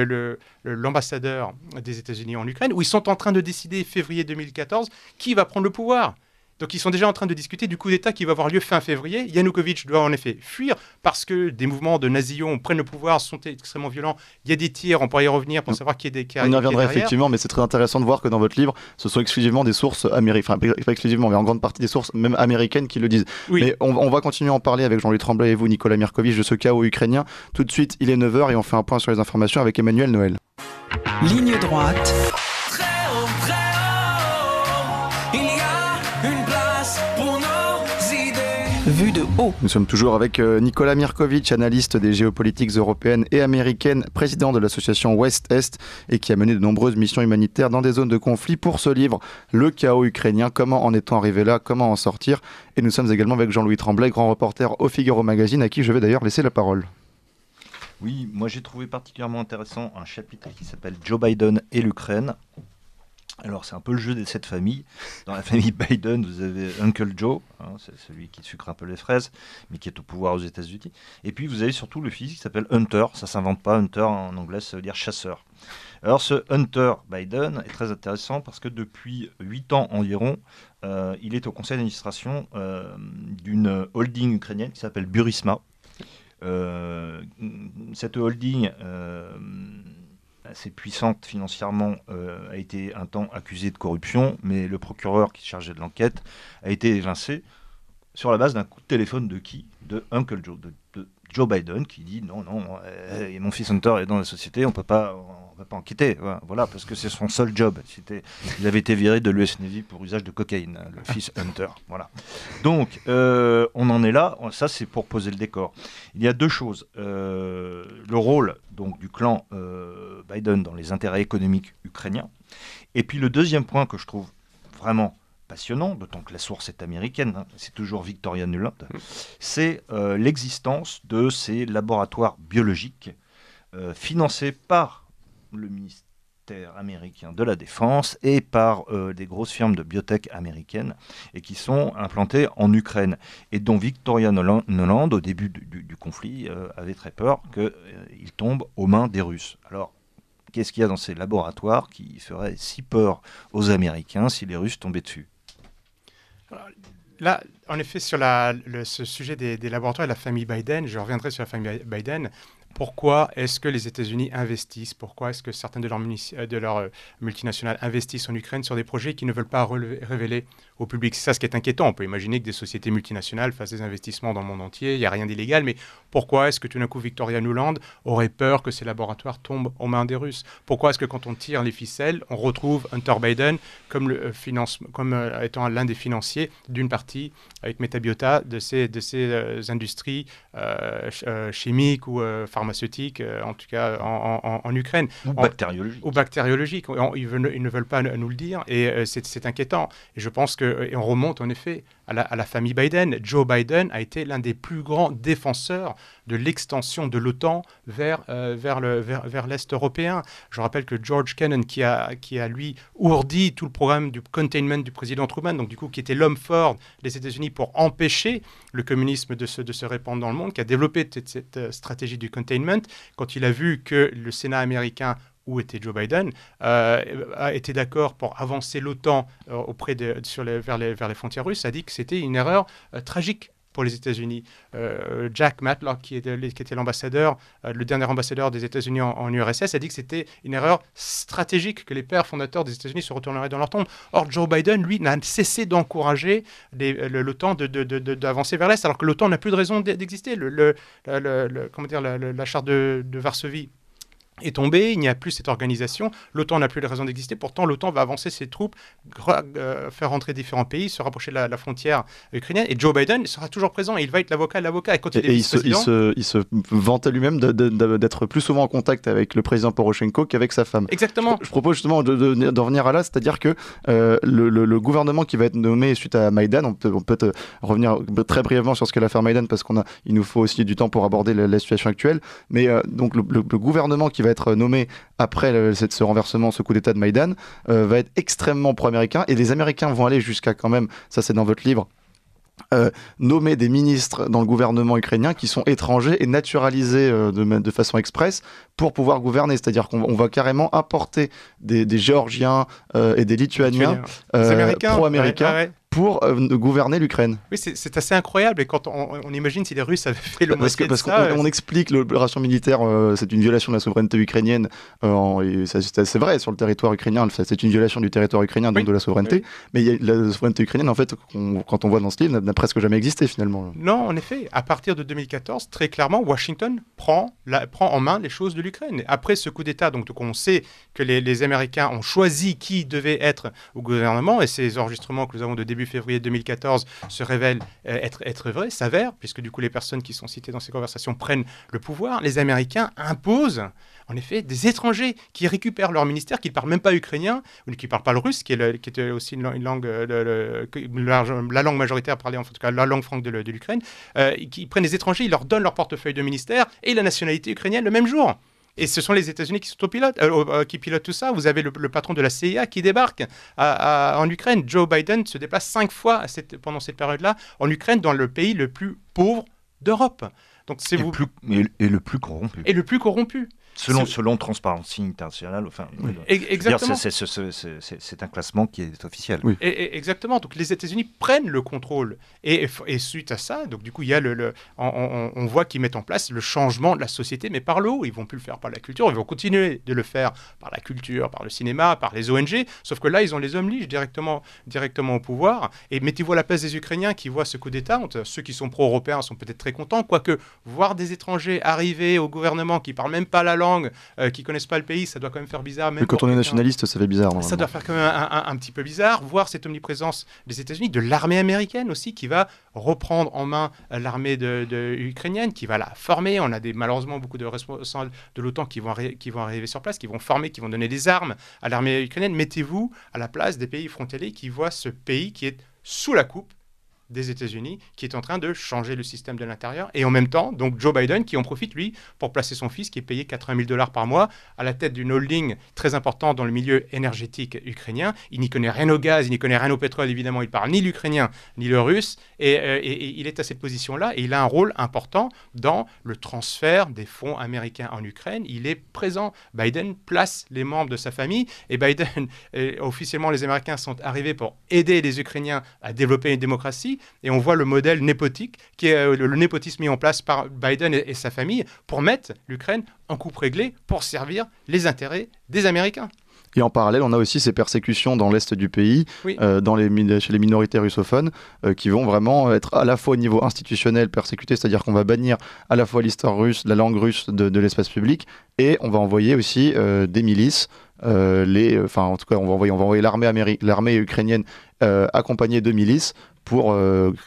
l'ambassadeur des États-Unis en Ukraine, où ils sont en train de décider, février 2014, qui va prendre le pouvoir. Donc ils sont déjà en train de discuter du coup d'État qui va avoir lieu fin février. Yanukovych doit en effet fuir parce que des mouvements de nazillons prennent le pouvoir, sont extrêmement violents. Il y a des tirs, on pourrait y revenir pour savoir qui est derrière. On y reviendra effectivement, mais c'est très intéressant de voir que dans votre livre, ce sont exclusivement des sources américaines, enfin pas exclusivement, mais en grande partie des sources même américaines qui le disent. Oui. Mais on va continuer à en parler avec Jean-Louis Tremblay et vous, Nicolas Mirkovitch, de ce chaos ukrainien. Tout de suite, il est 9h et on fait un point sur les informations avec Emmanuel Noël. Ligne droite. Vue de haut. Nous sommes toujours avec Nicolas Mirkovitch, analyste des géopolitiques européennes et américaines, président de l'association Ouest-Est et qui a mené de nombreuses missions humanitaires dans des zones de conflit pour ce livre, Le chaos ukrainien, comment en est-on arrivé là, comment en sortir. Et nous sommes également avec Jean-Louis Tremblay, grand reporter au Figaro Magazine, à qui je vais d'ailleurs laisser la parole. Oui, moi j'ai trouvé particulièrement intéressant un chapitre qui s'appelle Joe Biden et l'Ukraine. Alors c'est un peu le jeu de cette famille. Dans la famille Biden, vous avez Uncle Joe, c'est celui qui sucre un peu les fraises, mais qui est au pouvoir aux États-Unis. Et puis vous avez surtout le fils qui s'appelle Hunter. Ça s'invente pas, Hunter en anglais ça veut dire chasseur. Alors ce Hunter Biden est très intéressant parce que depuis 8 ans environ, il est au conseil d'administration d'une holding ukrainienne qui s'appelle Burisma. Cette holding assez puissante financièrement, a été un temps accusée de corruption, mais le procureur qui se chargeait de l'enquête a été évincé sur la base d'un coup de téléphone de qui ? De Uncle Joe, de Joe Biden, qui dit non, mon fils Hunter est dans la société, on peut pas enquêter, voilà, parce que c'est son seul job. Il avait été viré de l'US Navy pour usage de cocaïne, le fils Hunter, voilà. Donc, on en est là, ça c'est pour poser le décor. Il y a deux choses. Le rôle donc, du clan Biden dans les intérêts économiques ukrainiens, et puis le deuxième point que je trouve vraiment passionnant, d'autant que la source est américaine, c'est toujours Victoria Nuland, c'est l'existence de ces laboratoires biologiques financés par le ministère américain de la Défense et par des grosses firmes de biotech américaines et qui sont implantés en Ukraine et dont Victoria Nuland, au début du conflit, avait très peur qu'ils tombent aux mains des Russes. Alors, qu'est-ce qu'il y a dans ces laboratoires qui ferait si peur aux Américains si les Russes tombaient dessus ? Là, en effet, sur ce sujet des laboratoires et la famille Biden, je reviendrai sur la famille Biden. Pourquoi est-ce que les États-Unis investissent ? Pourquoi est-ce que certaines de leurs multinationales investissent en Ukraine sur des projets qu'ils ne veulent pas révéler au public ? C'est ça ce qui est inquiétant. On peut imaginer que des sociétés multinationales fassent des investissements dans le monde entier. Il n'y a rien d'illégal. Mais pourquoi est-ce que tout d'un coup Victoria Nuland aurait peur que ces laboratoires tombent aux mains des Russes ? Pourquoi est-ce que quand on tire les ficelles, on retrouve Hunter Biden comme étant l'un des financiers d'une partie avec Metabiota de ces industries chimiques ou pharmaceutiques, en tout cas en Ukraine. Ou bactériologiques. Ils ne veulent pas nous le dire et c'est inquiétant. Et je pense qu'on remonte en effet à la famille Biden. Joe Biden a été l'un des plus grands défenseurs de l'extension de l'OTAN vers l'Est européen. Je rappelle que George Kennan, qui a lui ourdi tout le programme du containment du président Truman, donc du coup qui était l'homme fort des États-Unis pour empêcher le communisme de se répandre dans le monde, qui a développé cette stratégie du containment, quand il a vu que le Sénat américain, où était Joe Biden, a été d'accord pour avancer l'OTAN vers les frontières russes, a dit que c'était une erreur tragique pour les États-Unis. Jack Matlock, qui était l'ambassadeur, le dernier ambassadeur des États-Unis en URSS, a dit que c'était une erreur stratégique, que les pères fondateurs des États-Unis se retourneraient dans leur tombe. Or, Joe Biden, lui, n'a cessé d'encourager l'OTAN d'avancer vers l'Est, alors que l'OTAN n'a plus de raison d'exister. La charte de Varsovie est tombé, il n'y a plus cette organisation, l'OTAN n'a plus de raison d'exister, pourtant l'OTAN va avancer ses troupes, faire rentrer différents pays, se rapprocher de la frontière ukrainienne, et Joe Biden sera toujours présent, et il va être l'avocat, et quand il est vice-président... il se vantait lui-même d'être plus souvent en contact avec le président Poroshenko qu'avec sa femme. Exactement. Je propose justement d'en venir à là, c'est-à-dire que le gouvernement qui va être nommé suite à Maïdan, on peut revenir très brièvement sur ce qu'est l'affaire Maïdan, parce qu'il nous faut aussi du temps pour aborder la situation actuelle, mais donc le gouvernement qui va être nommé après ce renversement, ce coup d'état de Maïdan, va être extrêmement pro-américain, et les Américains vont aller jusqu'à quand même, ça c'est dans votre livre, nommer des ministres dans le gouvernement ukrainien qui sont étrangers et naturalisés de façon express pour pouvoir gouverner. C'est-à-dire qu'on va carrément apporter des Géorgiens et des Lituaniens pro-américains pour gouverner l'Ukraine. Oui, c'est assez incroyable. Et quand on imagine si les Russes avaient fait le Parce qu'on explique l'opération militaire, c'est une violation de la souveraineté ukrainienne. Et c'est vrai, sur le territoire ukrainien, c'est une violation du territoire ukrainien, donc de la souveraineté. Mais la souveraineté ukrainienne, en fait, quand on voit dans ce livre, n'a presque jamais existé finalement. Non, en effet. À partir de 2014, très clairement, Washington prend en main les choses de l'Ukraine. Après ce coup d'État, donc on sait que les Américains ont choisi qui devait être au gouvernement, et ces enregistrements que nous avons de début février 2014 se révèlent être vrais, s'avèrent, puisque du coup les personnes qui sont citées dans ces conversations prennent le pouvoir. Les Américains imposent en effet des étrangers qui récupèrent leur ministère, qui ne parlent même pas ukrainien, ou qui ne parlent pas le russe, qui était aussi une langue, la langue majoritaire parlée, en tout cas la langue franque de l'Ukraine, qui prennent des étrangers, ils leur donnent leur portefeuille de ministère et la nationalité ukrainienne le même jour. Et ce sont les États-Unis qui sont qui pilotent tout ça. Vous avez le patron de la CIA qui débarque en Ukraine. Joe Biden se déplace 5 fois pendant cette période-là en Ukraine, dans le pays le plus pauvre d'Europe. Donc le plus corrompu. Et le plus corrompu. Selon Transparency International, exactement. C'est un classement qui est officiel. Oui. Exactement. Donc les États-Unis prennent le contrôle. Et suite à ça, donc du coup, il y a on voit qu'ils mettent en place le changement de la société, mais par le haut. Ils vont plus le faire par la culture, ils vont continuer de le faire par la culture, par le cinéma, par les ONG. Sauf que là, ils ont les hommes liges directement au pouvoir. Et mettez-vous à la place des Ukrainiens qui voient ce coup d'État. Ceux qui sont pro-européens sont peut-être très contents, quoique voir des étrangers arriver au gouvernement qui parlent même pas la langue, qui connaissent pas le pays, ça doit quand même faire bizarre. Même mais quand on est nationaliste, ça fait bizarre. Ça doit faire quand même un petit peu bizarre. Voir cette omniprésence des États-Unis, de l'armée américaine aussi, qui va reprendre en main l'armée ukrainienne, qui va la former. On a malheureusement beaucoup de responsables de l'OTAN qui vont arriver sur place, qui vont former, qui vont donner des armes à l'armée ukrainienne. Mettez-vous à la place des pays frontaliers qui voient ce pays qui est sous la coupe des États-Unis, qui est en train de changer le système de l'intérieur, et en même temps, donc Joe Biden qui en profite, lui, pour placer son fils, qui est payé 80 000 $ par mois, à la tête d'une holding très importante dans le milieu énergétique ukrainien. Il n'y connaît rien au gaz, il n'y connaît rien au pétrole, évidemment, il parle ni l'ukrainien, ni le russe, et il est à cette position-là, et il a un rôle important dans le transfert des fonds américains en Ukraine. Il est présent. Biden place les membres de sa famille, et Biden, officiellement, les Américains sont arrivés pour aider les Ukrainiens à développer une démocratie. Et on voit le modèle népotique, qui est le népotisme mis en place par Biden et sa famille pour mettre l'Ukraine en coupe réglée pour servir les intérêts des Américains. Et en parallèle, on a aussi ces persécutions dans l'est du pays, oui. Chez les minorités russophones, qui vont vraiment être à la fois au niveau institutionnel persécutées, c'est-à-dire qu'on va bannir à la fois l'histoire russe, la langue russe de l'espace public, et on va envoyer aussi des milices. En tout cas, on va envoyer l'armée ukrainienne accompagnée de milices pour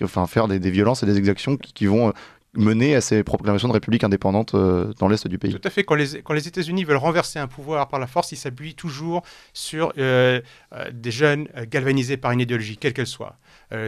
faire des violences et des exactions qui vont mener à ces proclamations de république indépendante dans l'est du pays. Tout à fait. Quand les États-Unis veulent renverser un pouvoir par la force, ils s'appuient toujours sur des jeunes galvanisés par une idéologie, quelle qu'elle soit.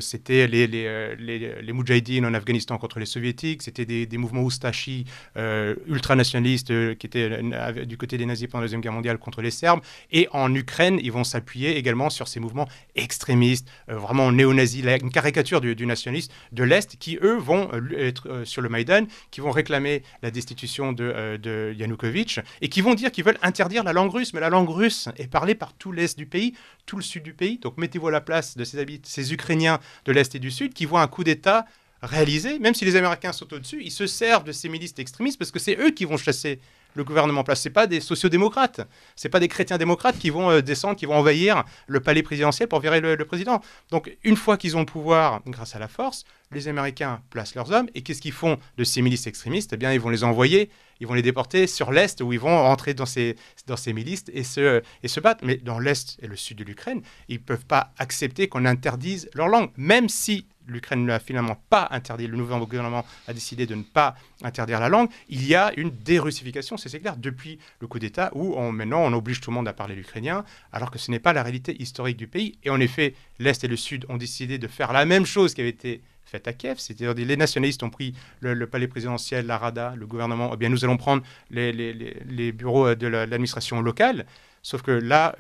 C'était les Moudjahidines en Afghanistan contre les Soviétiques, c'était des mouvements oustachi ultranationalistes qui étaient du côté des nazis pendant la Deuxième Guerre mondiale contre les Serbes. Et en Ukraine, ils vont s'appuyer également sur ces mouvements extrémistes, vraiment néo-nazis, une caricature du nationaliste de l'Est, qui eux vont être sur le Maïdan, qui vont réclamer la destitution de Yanukovych et qui vont dire qu'ils veulent interdire la langue russe. Mais la langue russe est parlée par tout l'Est du pays, tout le Sud du pays. Donc mettez-vous à la place de ces Ukrainiens de l'Est et du Sud qui voient un coup d'État réalisé. Même si les Américains sont au-dessus, ils se servent de ces milices extrémistes parce que c'est eux qui vont chasser le gouvernement en place. Ce n'est pas des sociodémocrates, ce n'est pas des chrétiens démocrates qui vont descendre, qui vont envahir le palais présidentiel pour virer le président. Donc, une fois qu'ils ont le pouvoir grâce à la force, les Américains placent leurs hommes. Et qu'est-ce qu'ils font de ces milices extrémistes? Eh bien, ils vont les envoyer, ils vont les déporter sur l'Est, où ils vont rentrer dans ces milices et se battre. Mais dans l'Est et le sud de l'Ukraine, ils ne peuvent pas accepter qu'on interdise leur langue, même si l'Ukraine n'a finalement pas interdit, le nouveau gouvernement a décidé de ne pas interdire la langue. Il y a une dérussification, c'est clair, depuis le coup d'État où maintenant on oblige tout le monde à parler l'ukrainien, alors que ce n'est pas la réalité historique du pays. Et en effet, l'Est et le Sud ont décidé de faire la même chose qui avait été faite à Kiev, c'est-à-dire les nationalistes ont pris le palais présidentiel, la Rada, le gouvernement, eh bien nous allons prendre les bureaux de l'administration locale. Sauf que là,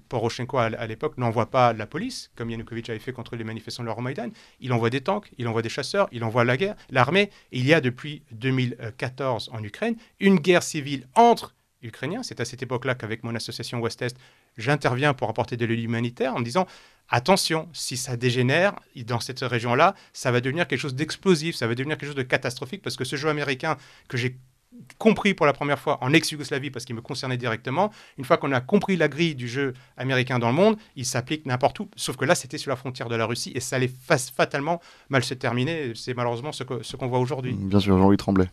Poroshenko, à l'époque, n'envoie pas la police, comme Yanukovych avait fait contre les manifestants de l'Euromaïdan. Il envoie des tanks, il envoie des chasseurs, il envoie l'armée. Et il y a depuis 2014 en Ukraine une guerre civile entre Ukrainiens. C'est à cette époque-là qu'avec mon association Ouest-Est, j'interviens pour apporter de l'aide humanitaire en me disant attention, si ça dégénère dans cette région-là, ça va devenir quelque chose d'explosif, ça va devenir quelque chose de catastrophique, parce que ce jeu américain que j'ai compris pour la première fois en ex-Yougoslavie parce qu'il me concernait directement, une fois qu'on a compris la grille du jeu américain dans le monde, il s'applique n'importe où, sauf que là c'était sur la frontière de la Russie et ça allait fatalement mal se terminer, c'est malheureusement ce qu'on voit aujourd'hui. Bien sûr, Jean-Louis Tremblay.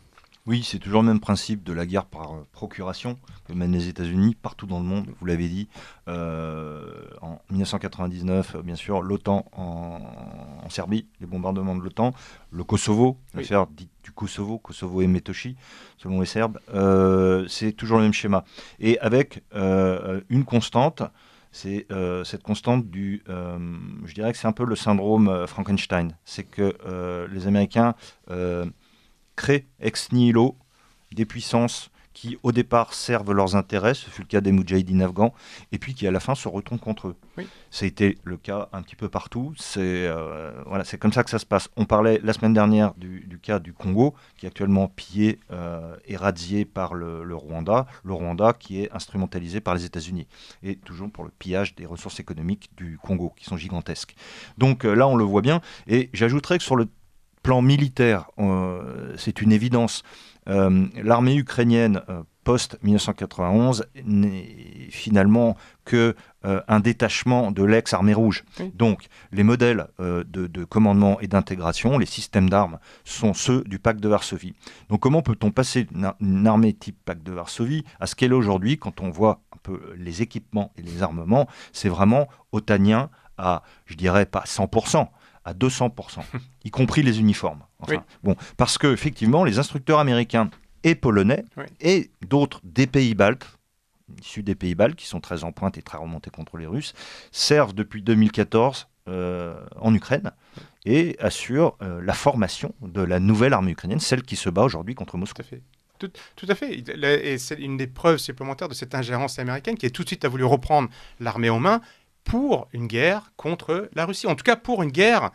Oui, c'est toujours le même principe de la guerre par procuration que mènent les États-Unis partout dans le monde, vous l'avez dit. En 1999, bien sûr, l'OTAN en Serbie, les bombardements de l'OTAN, le Kosovo, l'affaire dite du Kosovo et Metochi, selon les Serbes, c'est toujours le même schéma. Et avec une constante, c'est cette constante je dirais que c'est un peu le syndrome Frankenstein. C'est que les Américains créent ex nihilo des puissances qui au départ servent leurs intérêts, ce fut le cas des Moudjahidines afghans, et puis qui à la fin se retournent contre eux. Oui. Ça a été le cas un petit peu partout, c'est comme ça que ça se passe. On parlait la semaine dernière du cas du Congo, qui est actuellement pillé et radié par le Rwanda qui est instrumentalisé par les États-Unis, et toujours pour le pillage des ressources économiques du Congo, qui sont gigantesques. Donc là on le voit bien, et j'ajouterais que sur le plan militaire, c'est une évidence. L'armée ukrainienne post-1991 n'est finalement qu'un détachement de l'ex-armée rouge. Oui. Donc, les modèles de commandement et d'intégration, les systèmes d'armes, sont ceux du pacte de Varsovie. Donc, comment peut-on passer une armée type pacte de Varsovie à ce qu'elle est aujourd'hui, quand on voit un peu les équipements et les armements? C'est vraiment otanien à, je dirais, pas 100%. À 200%, y compris les uniformes. Enfin, oui. Bon, parce que effectivement, les instructeurs américains et polonais et d'autres des pays baltes, issus des pays baltes, qui sont très en pointe et très remontés contre les Russes, servent depuis 2014 en Ukraine et assurent la formation de la nouvelle armée ukrainienne, celle qui se bat aujourd'hui contre Moscou. Tout à fait. Et c'est une des preuves supplémentaires de cette ingérence américaine qui a tout de suite voulu reprendre l'armée en main pour une guerre contre la Russie. En tout cas, pour une guerre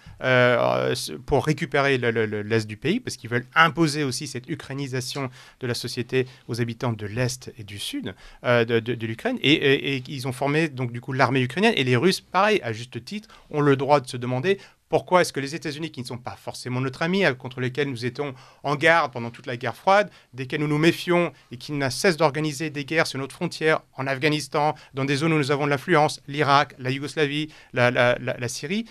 pour récupérer l'Est du pays, parce qu'ils veulent imposer aussi cette ukrainisation de la société aux habitants de l'Est et du Sud de l'Ukraine. Et ils ont formé donc du coup l'armée ukrainienne. Et les Russes, pareil, à juste titre, ont le droit de se demander pourquoi est-ce que les États-Unis, qui ne sont pas forcément notre ami, contre lesquels nous étions en garde pendant toute la guerre froide, desquels nous nous méfions et qui n'a cesse d'organiser des guerres sur notre frontière, en Afghanistan, dans des zones où nous avons de l'influence, l'Irak, la Yougoslavie, la Syrie,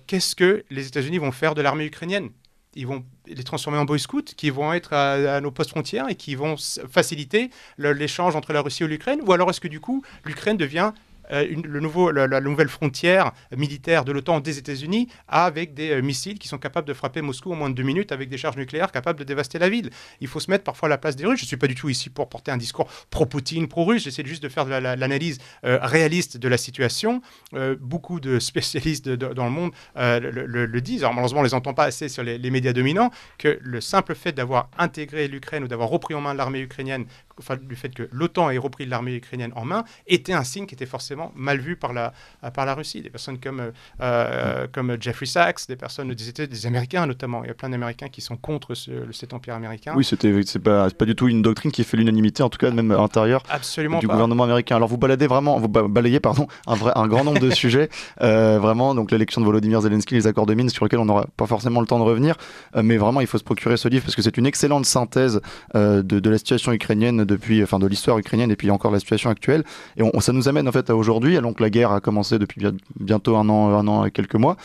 qu'est-ce que les États-Unis vont faire de l'armée ukrainienne ? Ils vont les transformer en boy scouts qui vont être à nos postes frontières et qui vont faciliter l'échange entre la Russie et l'Ukraine ? Ou alors est-ce que du coup, l'Ukraine devient la nouvelle frontière militaire de l'OTAN des États-Unis avec des missiles qui sont capables de frapper Moscou en moins de 2 minutes avec des charges nucléaires capables de dévaster la ville. Il faut se mettre parfois à la place des Russes. Je ne suis pas du tout ici pour porter un discours pro-Poutine, pro-russe. J'essaie juste de faire l'analyse réaliste de la situation. Beaucoup de spécialistes dans le monde le disent. Alors malheureusement, on ne les entend pas assez sur les médias dominants, que le simple fait d'avoir intégré l'Ukraine ou d'avoir repris en main l'armée ukrainienne du fait que l'OTAN ait repris l'armée ukrainienne en main était un signe qui était forcément mal vu par la Russie. Des personnes comme Jeffrey Sachs, des personnes des Américains notamment. Il y a plein d'Américains qui sont contre cet empire américain. Oui, c'est pas du tout une doctrine qui fait l'unanimité, en tout cas même à l'intérieur du gouvernement américain. Alors vous balayez un grand nombre de sujets, vraiment, donc l'élection de Volodymyr Zelensky, les accords de Minsk sur lesquels on n'aura pas forcément le temps de revenir, mais vraiment il faut se procurer ce livre parce que c'est une excellente synthèse de la situation ukrainienne de l'histoire ukrainienne et puis encore la situation actuelle. Et ça nous amène en fait à aujourd'hui, alors que la guerre a commencé depuis bientôt un an et quelques mois.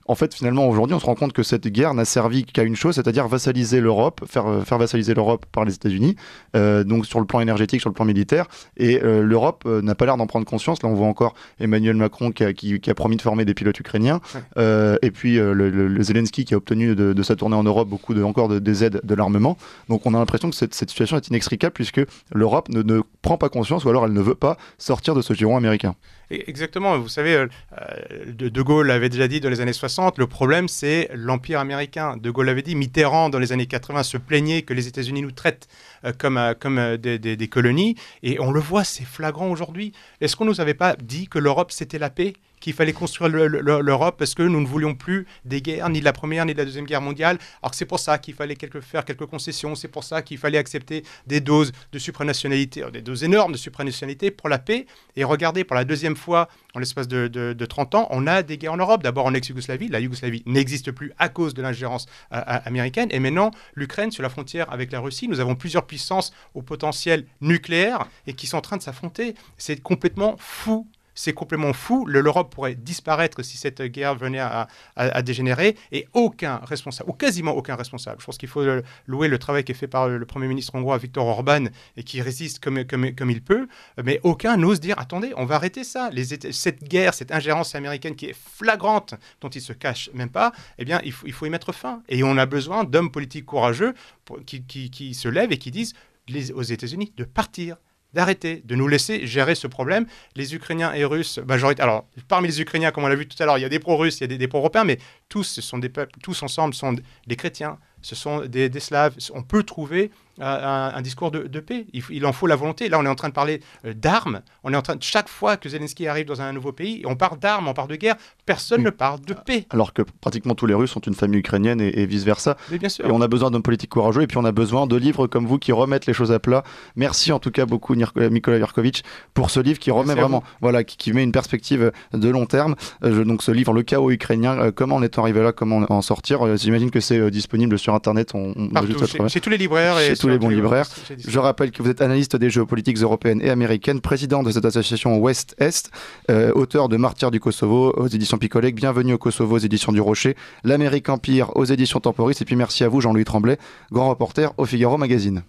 En fait, finalement, aujourd'hui, on se rend compte que cette guerre n'a servi qu'à une chose, c'est-à-dire vassaliser l'Europe, faire vassaliser l'Europe par les États-Unis, donc sur le plan énergétique, sur le plan militaire. Et l'Europe n'a pas l'air d'en prendre conscience. Là, on voit encore Emmanuel Macron qui a promis de former des pilotes ukrainiens, et puis le Zelensky qui a obtenu de sa tournée en Europe encore des aides de l'armement. Donc, on a l'impression que cette situation est inextricable puisque l'Europe ne prend pas conscience, ou alors elle ne veut pas sortir de ce giron américain. Exactement. Vous savez, De Gaulle avait déjà dit dans les années 60, le problème c'est l'empire américain. De Gaulle avait dit, Mitterrand dans les années 80 se plaignait que les États-Unis nous traitent comme des colonies. Et on le voit, c'est flagrant aujourd'hui. Est-ce qu'on ne nous avait pas dit que l'Europe c'était la paix ? Qu'il fallait construire l'Europe parce que nous ne voulions plus des guerres, ni de la Première ni de la Deuxième Guerre mondiale. Alors que c'est pour ça qu'il fallait faire quelques concessions, c'est pour ça qu'il fallait accepter des doses de supranationalité, des doses énormes de supranationalité pour la paix. Et regardez, pour la deuxième fois en l'espace de 30 ans, on a des guerres en Europe. D'abord en ex-Yougoslavie, la Yougoslavie n'existe plus à cause de l'ingérence américaine. Et maintenant, l'Ukraine, sur la frontière avec la Russie, nous avons plusieurs puissances au potentiel nucléaire et qui sont en train de s'affronter. C'est complètement fou. C'est complètement fou. L'Europe pourrait disparaître si cette guerre venait à dégénérer et aucun responsable, ou quasiment aucun responsable. Je pense qu'il faut louer le travail qui est fait par le Premier ministre hongrois Viktor Orban et qui résiste comme il peut, mais aucun n'ose dire « Attendez, on va arrêter ça. Cette guerre, cette ingérence américaine qui est flagrante, dont il ne se cache même pas, eh bien, il faut y mettre fin. » Et on a besoin d'hommes politiques courageux qui se lèvent et qui disent aux États-Unis de partir, d'arrêter, de nous laisser gérer ce problème. Les Ukrainiens et Russes, alors parmi les Ukrainiens, comme on l'a vu tout à l'heure, il y a des pro-russes, il y a des pro-européens, mais tous, ce sont des peuples, tous ensemble sont des chrétiens, ce sont des Slaves. On peut trouver un discours de paix. Il en faut la volonté. Là, on est en train de parler d'armes. Chaque fois que Zelensky arrive dans un nouveau pays, on parle d'armes, on parle de guerre. Personne ne parle de paix. Alors que pratiquement tous les Russes sont une famille ukrainienne et vice-versa. Mais bien sûr. Et on a besoin d'hommes politiques courageux et puis on a besoin de livres comme vous qui remettent les choses à plat. Merci en tout cas beaucoup Mykola Yurkovich pour ce livre qui remet vraiment, qui met une perspective de long terme. Donc ce livre, Le chaos ukrainien, comment en est arrivé là, comment en sortir. J'imagine que c'est disponible sur Internet. Chez tous les libraires et les bons libraires. Je rappelle que vous êtes analyste des géopolitiques européennes et américaines, président de cette association Ouest-Est, auteur de Martyrs du Kosovo aux éditions Picolec, Bienvenue au Kosovo aux éditions du Rocher, L'Amérique Empire aux éditions Temporis, et puis merci à vous Jean-Louis Tremblay, grand reporter au Figaro Magazine.